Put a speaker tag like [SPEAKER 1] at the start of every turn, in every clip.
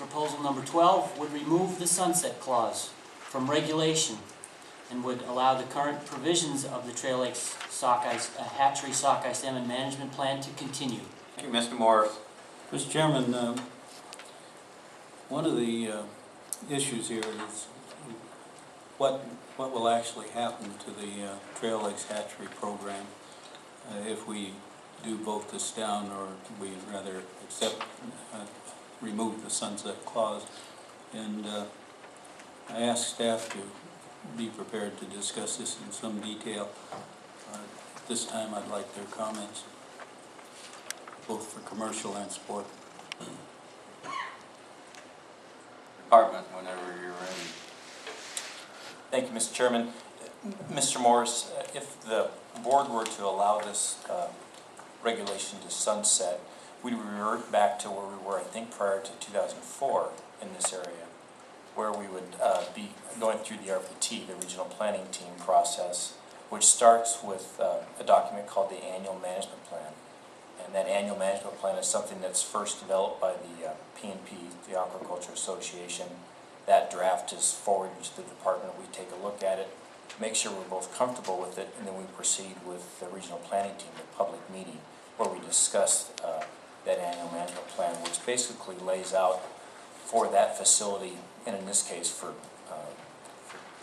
[SPEAKER 1] proposal number 12 would remove the sunset clause from regulation and would allow the current provisions of the Trail Lakes Hatchery Sockeye Salmon Management Plan to continue.
[SPEAKER 2] Thank you, Mr. Morris.
[SPEAKER 3] Mr. Chairman, one of the issues here is what will actually happen to the Trail Lakes Hatchery program if we do vote this down, or we rather remove the sunset clause. And I asked staff to be prepared to discuss this in some detail. This time I'd like their comments, both for commercial and sport.
[SPEAKER 2] Department, whenever you're ready.
[SPEAKER 4] Thank you, Mr. Chairman. Mr. Morris, if the board were to allow this regulation to sunset, we'd revert back to where we were, I think, prior to 2004 in this area, where we would be going through the RPT, the Regional Planning Team process, which starts with a document called the Annual Management Plan. And that Annual Management Plan is something that's first developed by the P&P, the Aquaculture Association. That draft is forwarded to the department. We take a look at it, make sure we're both comfortable with it, and then we proceed with the Regional Planning Team, the public meeting, where we discuss that Annual Management Plan, which basically lays out for that facility, and in this case for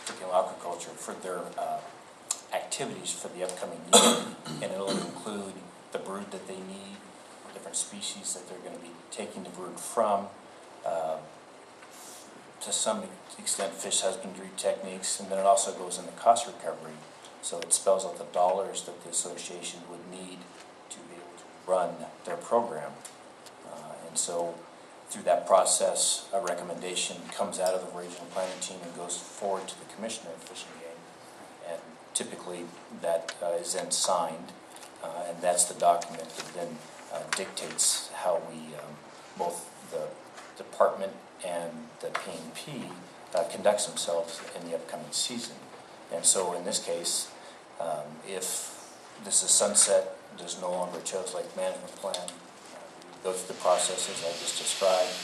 [SPEAKER 4] aquaculture, for their activities for the upcoming year, and it'll include the brood that they need, different species that they're going to be taking the brood from, to some extent fish husbandry techniques, and then it also goes into cost recovery. So it spells out the dollars that the association would need to be able to run their program. And so through that process, a recommendation comes out of the regional planning team and goes forward to the Commissioner of Fish and Game. And typically that is then signed, and that's the document that then dictates how we, both the department and the P&P conducts themselves in the upcoming season. And so in this case, if this is sunset, there's no longer a Trail Lakes management plan, go through the processes I just described.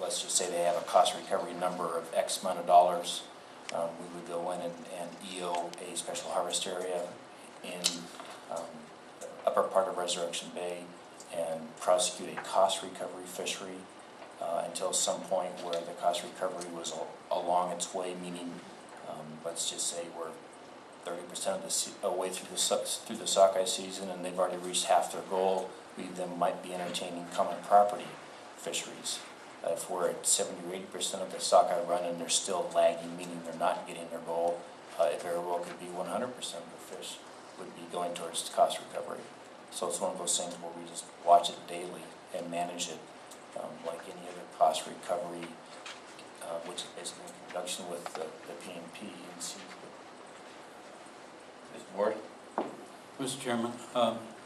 [SPEAKER 4] Let's just say they have a cost recovery number of X amount of dollars. We would go in and EO a special harvest area in the upper part of Resurrection Bay and prosecute a cost recovery fishery until some point where the cost recovery was along its way, meaning let's just say we're 30% of the way through the sockeye season and they've already reached half their goal. We then might be entertaining common property fisheries. If we're at 70 or 80% of the sockeye run and they're still lagging, meaning they're not getting their goal, it very well could be 100% of the fish would be going towards cost recovery. So it's one of those things where we just watch it daily and manage it like any other cost recovery, which is basically in conjunction with the P&P and see.
[SPEAKER 2] Mr. Ward?
[SPEAKER 3] Mr. Chairman,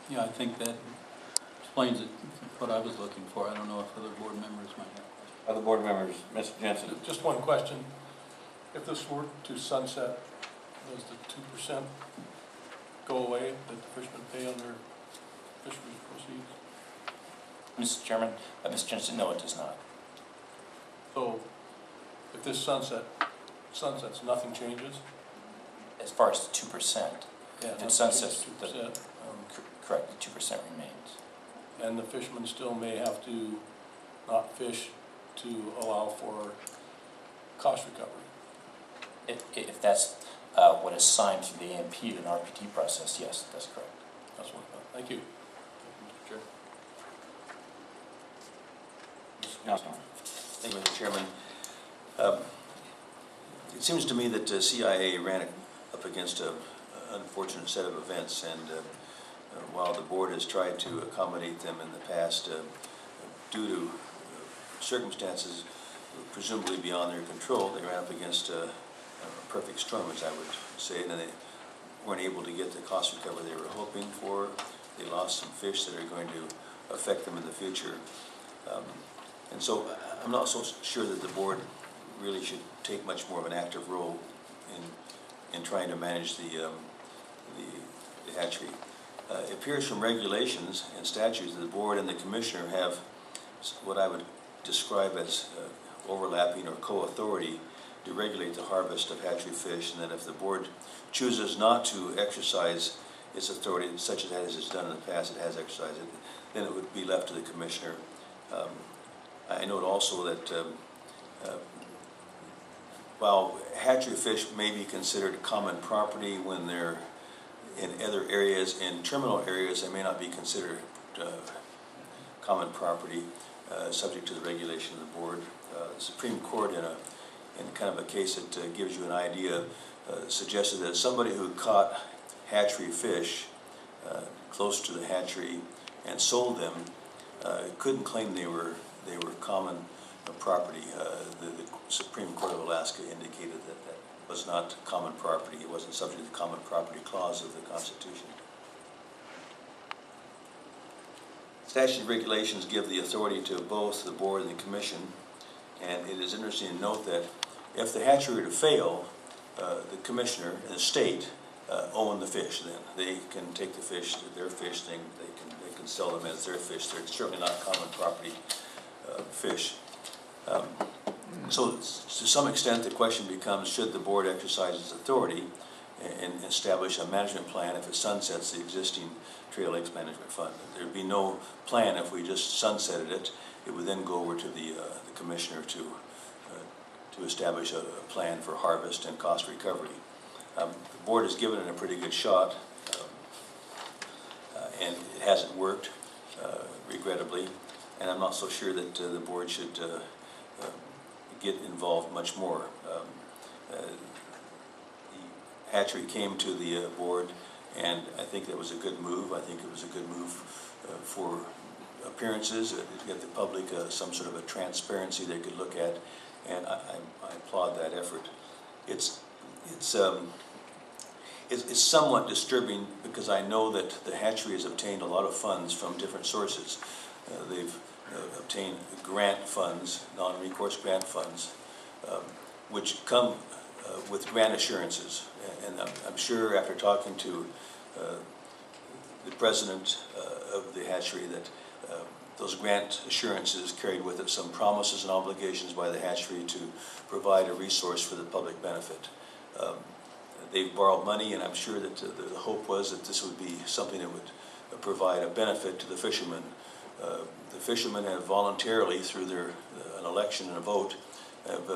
[SPEAKER 3] yeah, I think that explains it, what I was looking for. I don't know if other board members might have questions.
[SPEAKER 2] Other board members, Mr. Jensen.
[SPEAKER 5] Just one question. If this were to sunset, does the 2% go away that the fishermen pay on their fisheries proceeds?
[SPEAKER 4] Mr. Chairman, Mr. Jensen, no, it does not.
[SPEAKER 5] So if this sunsets, nothing changes?
[SPEAKER 4] As far as the 2%,
[SPEAKER 5] Yeah,
[SPEAKER 4] if it sunsets,
[SPEAKER 5] 2%.
[SPEAKER 4] correct, the 2% remains.
[SPEAKER 5] And the fishermen still may have to not fish to allow for cost recovery.
[SPEAKER 4] If that's what is signed through the AMP and RPT process, yes, that's correct.
[SPEAKER 5] That's what I thought. Thank you.
[SPEAKER 2] Sure. Mr. Johnson.
[SPEAKER 6] Thank you, Mr. Chairman. It seems to me that CIA ran up against an unfortunate set of events, and while the board has tried to accommodate them in the past, due to circumstances presumably beyond their control, they ran up against a perfect storm, as I would say, and they weren't able to get the cost recovery they were hoping for. They lost some fish that are going to affect them in the future. And so I'm not so sure that the board really should take much more of an active role in trying to manage the hatchery. It appears from regulations and statutes that the board and the commissioner have what I would describe as overlapping or co-authority to regulate the harvest of hatchery fish, and that if the board chooses not to exercise its authority, such as it has done in the past, it has exercised it, then it would be left to the commissioner. I note also that while hatchery fish may be considered common property when they're in other areas, in terminal areas, they may not be considered common property, subject to the regulation of the board. The Supreme Court, in kind of a case that gives you an idea, suggested that somebody who caught hatchery fish close to the hatchery and sold them couldn't claim they were common property. The Supreme Court of Alaska indicated that that was not common property. It wasn't subject to the common property clause of the Constitution. Statute and regulations give the authority to both the board and the commission, and it is interesting to note that if the hatchery were to fail, the commissioner and the state own the fish. Then they can take the fish, their fish thing, they can sell them as their fish. They're certainly not common property fish. So to some extent the question becomes, should the board exercise its authority and establish a management plan if it sunsets the existing Trail Lakes Management Fund? There'd be no plan if we just sunsetted it. It would then go over to the commissioner to establish a plan for harvest and cost recovery. The board has given it a pretty good shot, and it hasn't worked, regrettably, and I'm not so sure that the board should get involved much more. The hatchery came to the board, and I think that was a good move. I think it was a good move for appearances, to get the public some sort of a transparency they could look at, and I applaud that effort. It's somewhat disturbing because I know that the hatchery has obtained a lot of funds from different sources. They've obtained grant funds, non-recourse grant funds, which come with grant assurances. And I'm sure after talking to the president of the hatchery that those grant assurances carried with it some promises and obligations by the hatchery to provide a resource for the public benefit. They've borrowed money, and I'm sure that the hope was that this would be something that would provide a benefit to the fishermen. The fishermen have voluntarily, through an election and a vote, have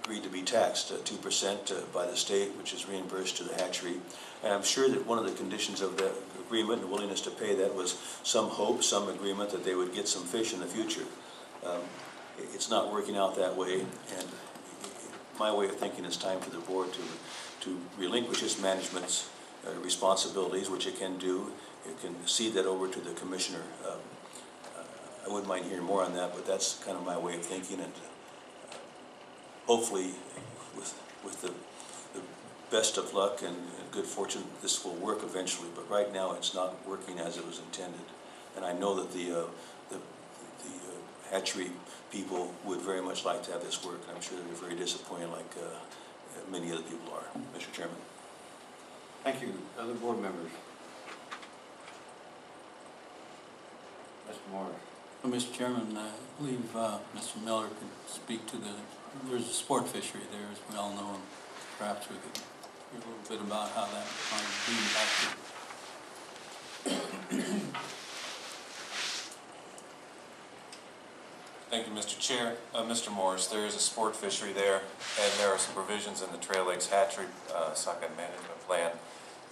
[SPEAKER 6] agreed to be taxed 2% by the state, which is reimbursed to the hatchery. And I'm sure that one of the conditions of that agreement and willingness to pay that was some hope, some agreement that they would get some fish in the future. It's not working out that way, and my way of thinking it's time for the board to relinquish its management's responsibilities, which it can do. It can cede that over to the commissioner. I wouldn't mind hearing more on that, but that's kind of my way of thinking, and hopefully with the best of luck and good fortune, this will work eventually, but right now it's not working as it was intended. And I know that the hatchery people would very much like to have this work, and I'm sure they're very disappointed, like many other people are. Mr. Chairman.
[SPEAKER 2] Thank you. Other board members? Mr. Morris.
[SPEAKER 3] Well, Mr. Chairman, I believe Mr. Miller could speak to there's a sport fishery there, as we all know, and perhaps we could hear a little bit about how that might be impacted.
[SPEAKER 7] Thank you, Mr. Chair. Mr. Morris, there is a sport fishery there, and there are some provisions in the Trail Lakes Hatchery Sockeye Management Plan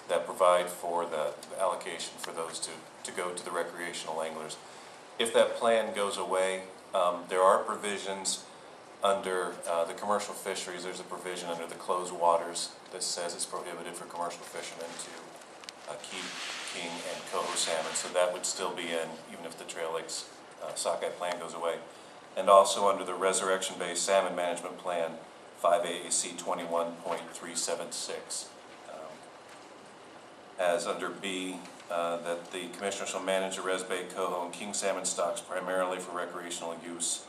[SPEAKER 7] that provide for the allocation for those to go to the recreational anglers. If that plan goes away, there are provisions under the commercial fisheries. There's a provision under the closed waters that says it's prohibited for commercial fishermen to keep king and coho salmon, so that would still be in even if the Trail Lakes sockeye plan goes away. And also under the Resurrection-Based Salmon Management Plan, 5 AAC 21.376. As under B, that the Commissioner shall manage the res bay, coho, and king salmon stocks primarily for recreational use,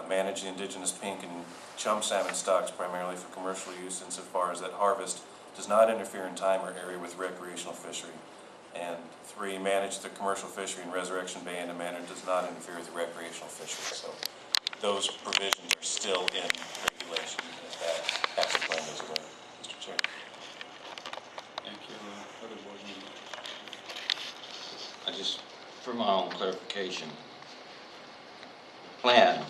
[SPEAKER 7] manage the indigenous pink and chum salmon stocks primarily for commercial use insofar as that harvest does not interfere in time or area with recreational fishery. And 3, manage the commercial fishery in Resurrection Bay in a manner that does not interfere with the recreational fishery. So those provisions are still in regulation as that hatchery plan goes away, Mr. Chair.
[SPEAKER 3] Thank you. Other board members?
[SPEAKER 2] I just, for my own clarification, plan,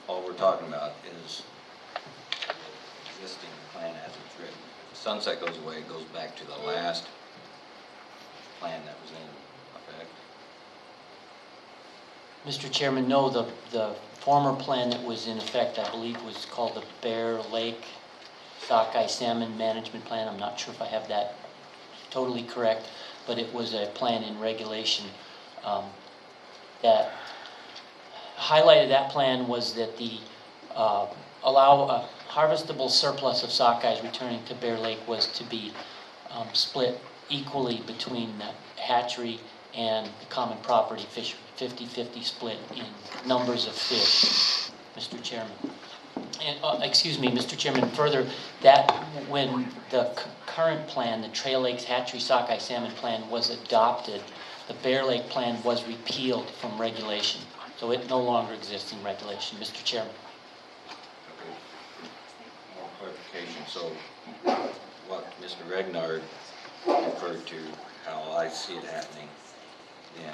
[SPEAKER 2] all we're talking about is the existing plan as it's written. If sunset goes away, it goes back to the last plan that was in effect.
[SPEAKER 1] Mr. Chairman, no, the former plan that was in effect, I believe, was called the Bear Lake Sockeye Salmon Management Plan. I'm not sure if I have that totally correct, but it was a plan in regulation that highlighted. That plan was that the allow a harvestable surplus of sockeyes returning to Bear Lake was to be split equally between the hatchery and the common property fishery, 50-50 split in numbers of fish, Mr. Chairman. And, excuse me, Mr. Chairman, further, that when the current plan, the Trail Lakes Hatchery Sockeye Salmon Plan was adopted, the Bear Lake Plan was repealed from regulation. So it no longer exists in regulation, Mr. Chairman.
[SPEAKER 2] Okay. More clarification. So what Mr. Regnard referred to, how I see it happening, then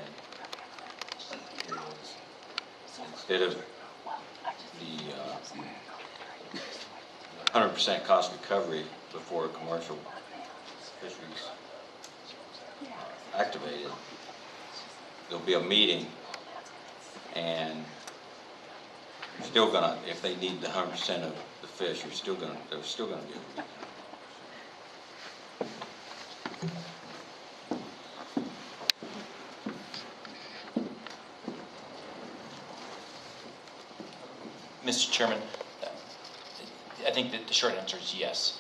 [SPEAKER 2] is instead of the 100% cost recovery before commercial fisheries activated, there'll be a meeting, and you're still gonna, if they need the 100% of the fish, they're still gonna be able to get it.
[SPEAKER 4] Mr. Chairman, I think that the short answer is yes.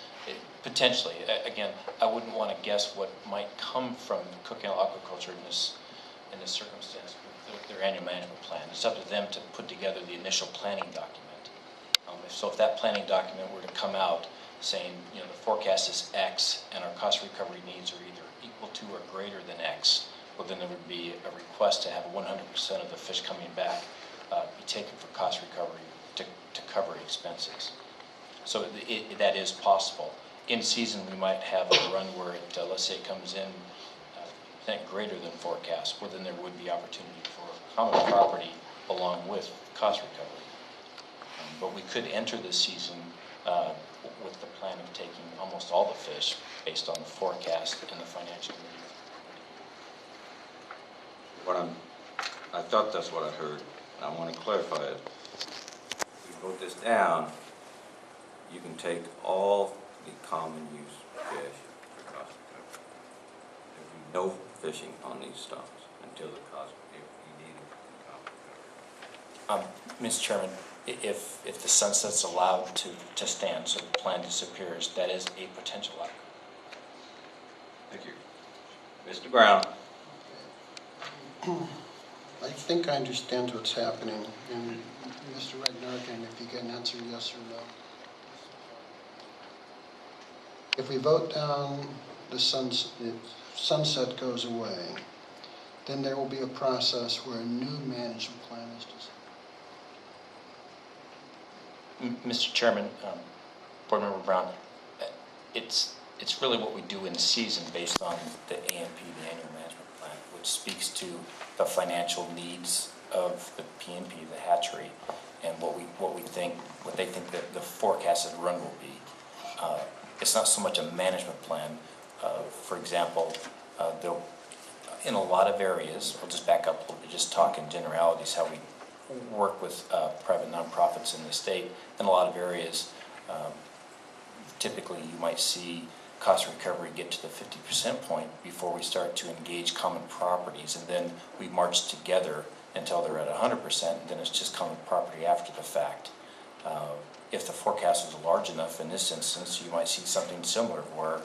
[SPEAKER 4] Potentially. Again, I wouldn't want to guess what might come from Cook Inlet Aquaculture in this circumstance with their annual management plan. It's up to them to put together the initial planning document. If that planning document were to come out saying, the forecast is X and our cost recovery needs are either equal to or greater than X, well, then there would be a request to have 100% of the fish coming back be taken for cost recovery to cover expenses. So that is possible. In season, we might have a run where it, let's say it comes in greater than forecast, well, then there would be opportunity for common property along with cost recovery. But we could enter this season with the plan of taking almost all the fish based on the forecast and the financial need.
[SPEAKER 2] I thought that's what I heard. I want to clarify it. If you vote this down, you can take all the common use fish for cost recovery. There'll be no fishing on these stocks until the cost, if you need it for cost recovery.
[SPEAKER 4] Mr. Chairman, if the sunset's allowed to stand, so the plan disappears, that is a potential outcome.
[SPEAKER 2] Thank you. Mr. Brown.
[SPEAKER 8] I think I understand what's happening, and Mr. Regnard, if you can answer yes or no. If we vote down the sunset goes away, then there will be a process where a new management plan is designed.
[SPEAKER 4] Mr. Chairman, Board Member Brown, it's really what we do in the season based on the AMP, the Annual Management Plan, which speaks to the financial needs of the PNP, the hatchery, and what they think that the forecasted run will be. It's not so much a management plan. For example, in a lot of areas, I'll just back up a little bit, just talk in generalities, how we work with private nonprofits in the state. In a lot of areas, typically you might see cost recovery get to the 50% point before we start to engage common properties, and then we march together until they're at 100%, and then it's just common property after the fact. If the forecast was large enough in this instance, you might see something similar where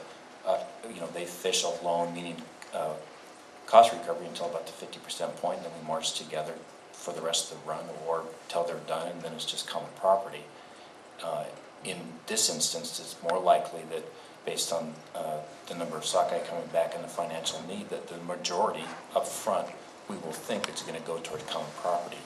[SPEAKER 4] they fish alone, meaning cost recovery until about the 50% point, and then we march together for the rest of the run or until they're done, and then it's just common property. In this instance, it's more likely that based on the number of sockeye coming back and the financial need, that the majority up front, we will think it's going to go toward common property.